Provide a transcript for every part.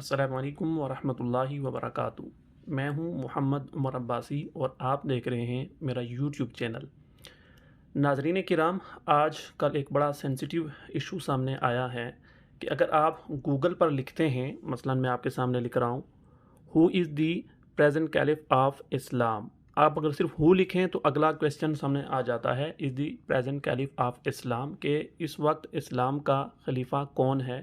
السلام علیکم ورحمۃ اللہ وبرکاتہ۔ میں ہوں محمد عمر عباسی اور آپ دیکھ رہے ہیں میرا یوٹیوب چینل۔ ناظرین کرام، آج کل ایک بڑا سینسیٹیو ایشو سامنے آیا ہے کہ اگر آپ گوگل پر لکھتے ہیں، مثلاً میں آپ کے سامنے لکھ رہا ہوں ہو از دی پریزنٹ کیلف آف اسلام، آپ اگر صرف ہو لکھیں تو اگلا کویسچن سامنے آ جاتا ہے از دی پریزنٹ کیلف آف اسلام، کہ اس وقت اسلام کا خلیفہ کون ہے۔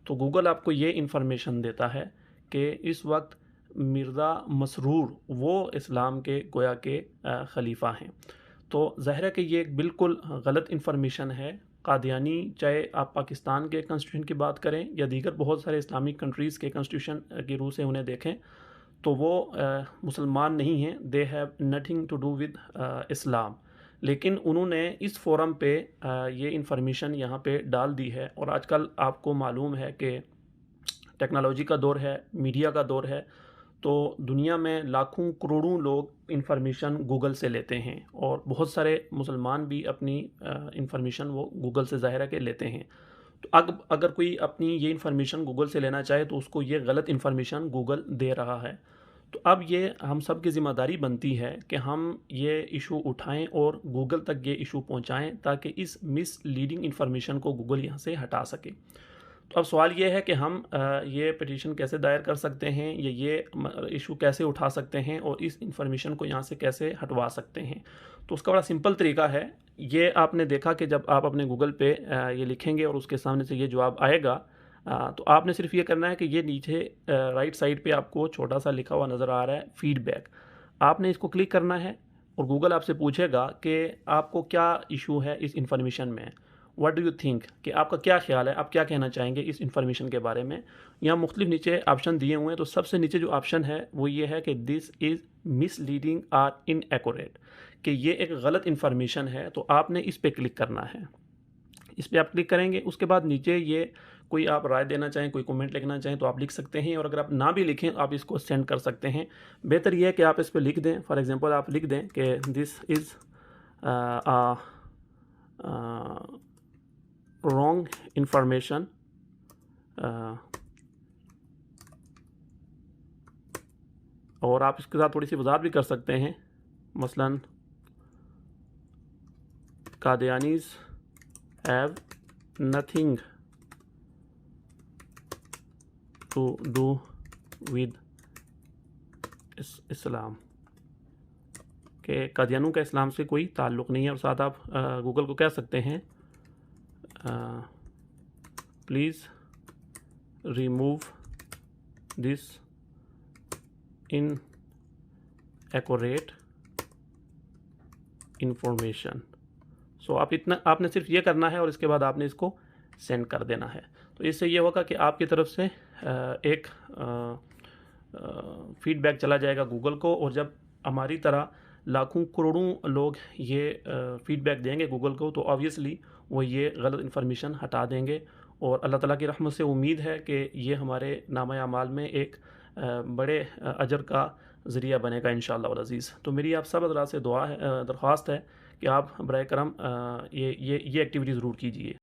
تو گوگل آپ کو یہ انفارمیشن دیتا ہے کہ اس وقت مرزا مسرور وہ اسلام کے گویا کے خلیفہ ہیں۔ تو ظاہر ہے کہ یہ ایک بالکل غلط انفارمیشن ہے۔ قادیانی، چاہے آپ پاکستان کے کنسٹیٹیوشن کی بات کریں یا دیگر بہت سارے اسلامک کنٹریز کے کنسٹیٹیوشن کی روح سے انہیں دیکھیں، تو وہ مسلمان نہیں ہیں، they have nothing to do with Islam, لیکن انہوں نے اس فورم پہ یہ انفارمیشن یہاں پہ ڈال دی ہے۔ اور آج کل آپ کو معلوم ہے کہ ٹیکنالوجی کا دور ہے، میڈیا کا دور ہے، تو دنیا میں لاکھوں کروڑوں لوگ انفارمیشن گوگل سے لیتے ہیں، اور بہت سارے مسلمان بھی اپنی انفارمیشن وہ گوگل سے ظاہر ہے کہ لیتے ہیں۔ تو اگر کوئی اپنی یہ انفارمیشن گوگل سے لینا چاہے تو اس کو یہ غلط انفارمیشن گوگل دے رہا ہے۔ تو اب یہ ہم سب کی ذمہ داری بنتی ہے کہ ہم یہ ایشو اٹھائیں اور گوگل تک یہ ایشو پہنچائیں تاکہ اس مس لیڈنگ انفارمیشن کو گوگل یہاں سے ہٹا سکے۔ تو اب سوال یہ ہے کہ ہم یہ پٹیشن کیسے دائر کر سکتے ہیں یا یہ ایشو کیسے اٹھا سکتے ہیں اور اس انفارمیشن کو یہاں سے کیسے ہٹوا سکتے ہیں۔ تو اس کا بڑا سمپل طریقہ ہے، یہ آپ نے دیکھا کہ جب آپ اپنے گوگل پہ یہ لکھیں گے اور اس کے سامنے سے یہ جواب آئے گا، تو آپ نے صرف یہ کرنا ہے کہ یہ نیچے رائٹ سائڈ پہ آپ کو چھوٹا سا لکھا ہوا نظر آ رہا ہے فیڈ بیک، آپ نے اس کو کلک کرنا ہے اور گوگل آپ سے پوچھے گا کہ آپ کو کیا ایشو ہے اس انفارمیشن میں، واٹ ڈو یو تھنک، کہ آپ کا کیا خیال ہے، آپ کیا کہنا چاہیں گے اس انفارمیشن کے بارے میں۔ یہاں مختلف نیچے آپشن دیے ہوئے ہیں، تو سب سے نیچے جو آپشن ہے وہ یہ ہے کہ دس از مس لیڈنگ آر ان ایکوریٹ، کہ یہ ایک غلط انفارمیشن ہے، تو آپ نے اس پہ کلک کرنا ہے۔ اس پہ آپ کلک کریں گے، اس کے بعد نیچے یہ کوئی آپ رائے دینا چاہیں، کوئی کومنٹ لکھنا چاہیں تو آپ لکھ سکتے ہیں، اور اگر آپ نہ بھی لکھیں آپ اس کو سینڈ کر سکتے ہیں۔ بہتر یہ ہے کہ آپ اس پہ لکھ دیں، فار ایگزامپل آپ لکھ دیں کہ دس از رانگ انفارمیشن اور آپ اس کے ساتھ تھوڑی سی وضاحت بھی کر سکتے ہیں، مثلاً Qadianis have nothing to do with Islam, کہ قادیانوں کا اسلام سے کوئی تعلق نہیں ہے۔ اور ساتھ آپ گوگل کو کہہ سکتے ہیں please remove this inaccurate information. So آپ نے صرف یہ کرنا ہے اور اس کے بعد آپ نے اس کو سینڈ کر دینا ہے۔ تو اس سے یہ ہوگا کہ آپ کی طرف سے ایک فیڈ بیک چلا جائے گا گوگل کو، اور جب ہماری طرح لاکھوں کروڑوں لوگ یہ فیڈ بیک دیں گے گوگل کو، تو آبویسلی وہ یہ غلط انفارمیشن ہٹا دیں گے، اور اللہ تعالیٰ کی رحمت سے امید ہے کہ یہ ہمارے نامہ اعمال میں ایک بڑے اجر کا ذریعہ بنے گا انشاءاللہ العزیز۔ تو میری آپ سب حضرات سے درخواست ہے کہ آپ برائے کرم یہ ایکٹیویٹی ضرور کیجیے۔